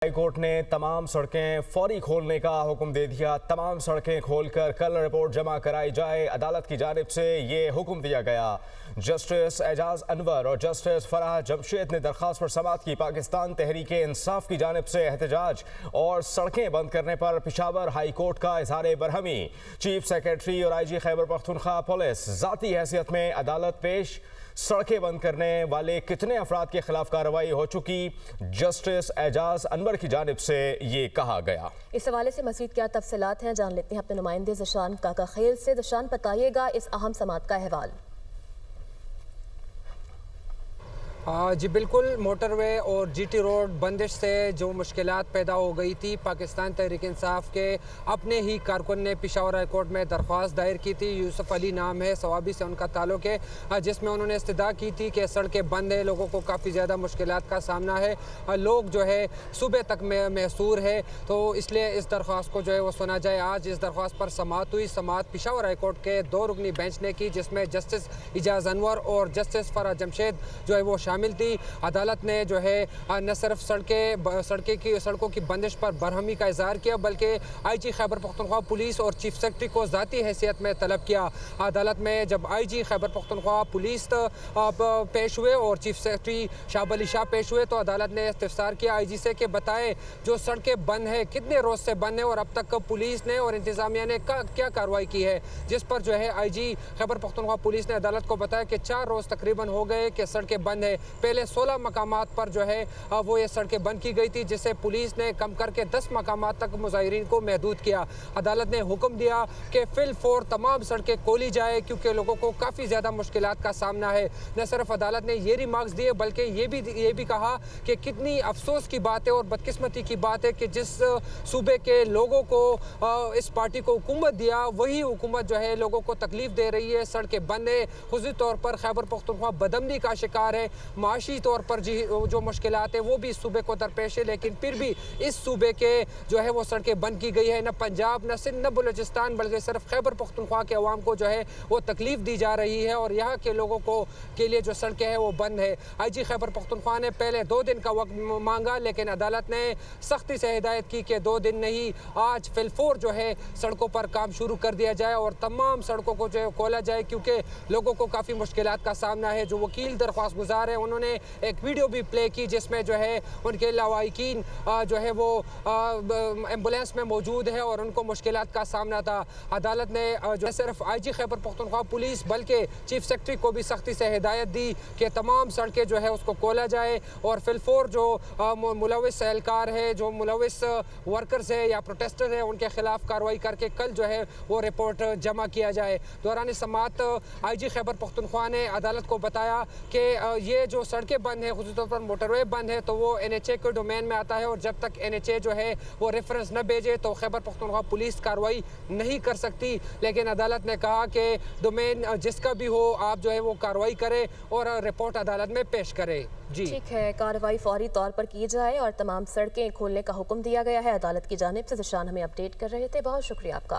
High court ने तमाम सड़कें फौरी खोलने का हुक्म दे दिया। तमाम सड़कें खोलकर कल रिपोर्ट जमा कराई जाए। अदालत की जानिब से ये हुक्म दिया गया। जस्टिस एजाज अनवर और जस्टिस फराह जमशेद ने दरख्वास्त पर समाअत की। पाकिस्तान तहरीक इंसाफ की जानिब से एहतजाज और सड़कें बंद करने पर पेशावर हाई कोर्ट का इजहार बरहमी। चीफ सेक्रेटरी और IG खैबर पख्तूनख्वा पुलिस जाती हैसियत में अदालत पेश। सड़कें बंद करने वाले कितने अफराद के खिलाफ कार्रवाई हो चुकी, जस्टिस एजाज अनवर की जानिब से ये कहा गया। इस हवाले से मज़ीद क्या तफसीलात हैं, जान लेते हैं अपने नुमाइंदे ज़शान काका खेल से। ज़शान, बताइएगा इस अहम समाअत का अहवाल। जी बिल्कुल, मोटरवे और GT रोड बंदिश से जो मुश्किलात पैदा हो गई थी, पाकिस्तान तहरीक इंसाफ के अपने ही कारकुन ने पेशावर हाई कोर्ट में दरख्वास्त दायर की थी। यूसुफ अली नाम है, सवाबी से उनका ताल्लुक है, जिसमें उन्होंने इस्तदा की थी कि सड़कें बंद है, लोगों को काफ़ी ज़्यादा मुश्किलात का सामना है, लोग जो है सुबह तक में महसूर है, तो इसलिए इस दरख्वास्त को जो है वो सुना जाए। आज इस दरख्वास्त पर समाअत हुई। समाअत पेशावर हाई कोर्ट के 2 रुकनी बेंच ने की, जिसमें जस्टिस एजाज अनवर और जस्टिस फराह जमशेद जो है वो शामिल थी। अदालत ने जो है न सिर्फ सड़कों की बंदिश पर बरहमी का इजहार किया, बल्कि IG खैबर पख्तूनख्वा पुलिस और चीफ सेक्रेटरी को ज़ाती हैसियत में तलब किया। अदालत में जब IG खैबर पख्तूनख्वा पुलिस पेश हुए और चीफ सेक्रेटरी शाह अली शाह पेश हुए, तो अदालत ने इस्तफसार किया IG से कि बताए जो सड़कें बंद हैं कितने रोज़ से बंद हैं और अब तक पुलिस ने और इंतज़ामिया ने क्या कार्रवाई की है। जिस पर जो है IG खैबर पख्तूनख्वा पुलिस ने अदालत को बताया कि 4 रोज़ तकरीबन हो गए कि सड़कें बंद है। पहले 16 मकामात पर जो है वो ये सड़कें बंद की गई थी, जिसे पुलिस ने कम करके 10 मकामात तक मुजाहिरीन को महदूद किया। अदालत ने हुक्म दिया कि फिल फौर तमाम सड़कें खोली जाए, क्योंकि लोगों को काफ़ी ज़्यादा मुश्किलात का सामना है। न सिर्फ अदालत ने ये रिमार्क्स दिए, बल्कि ये भी कहा कि कितनी अफसोस की बात है और बदकिस्मती की बात है कि जिस सूबे के लोगों को इस पार्टी को हुकूमत दिया, वही हुकूमत जो है लोगों को तकलीफ दे रही है। सड़कें बंद है, खुसूसी तौर पर खैबर पख्तूनख्वा बदअमनी का शिकार है। माशी तौर पर जो मुश्किलात है वो भी इस सूबे को दरपेश है, लेकिन फिर भी इस सूबे के जो है वो सड़कें बंद की गई है। न पंजाब, न सिंध, न बलूचिस्तान, बल्कि सिर्फ खैबर पख्तूनख्वा के अवाम को जो है वो तकलीफ दी जा रही है और यहाँ के लोगों को के लिए जो सड़कें हैं वो बंद है। IG खैबर पख्तूनख्वा ने पहले 2 दिन का वक्त मांगा, लेकिन अदालत ने सख्ती से हिदायत की कि 2 दिन नहीं, आज फिलफोर जो है सड़कों पर काम शुरू कर दिया जाए और तमाम सड़कों को जो है खोला जाए, क्योंकि लोगों को काफ़ी मुश्किलात का सामना है। जो वकील दरख्वास्त गुजार है, उन्होंने एक वीडियो भी प्ले की जिसमें जो है उनके लवाहिकीन जो है वो एम्बुलेंस में मौजूद है और उनको मुश्किलात का सामना था। अदालत ने जो सिर्फ IG खैबर पख्तूनख्वा पुलिस बल्कि चीफ सेक्रेटरी को भी सख्ती से हिदायत दी कि तमाम सड़कें जो है उसको खोला जाए और फिलफोर जो मुलविस एहलकार है, जो मुलविस वर्कर्स है या प्रोटेस्टर है, उनके खिलाफ कार्रवाई करके कल जो है वो रिपोर्ट जमा किया जाए। दौरान समाअत IG खैबर पख्तूनख्वा ने अदालत को बताया कि ये जो सड़कें बंद है, खुसूसी तौर पर मोटरवे बंद है, तो वो NHA के डोमेन में आता है और जब तक NHA जो है वो रेफरेंस न भेजे तो खैबर पख्तूनख्वा पुलिस कार्रवाई नहीं कर सकती। लेकिन अदालत ने कहा कि डोमेन जिसका भी हो, आप जो है वो कार्रवाई करें और रिपोर्ट अदालत में पेश करें। जी ठीक है, कार्रवाई फौरी तौर पर की जाए और तमाम सड़कें खोलने का हुक्म दिया गया है। अदालत की जानिब से ज़शान हमें अपडेट कर रहे थे, बहुत शुक्रिया आपका।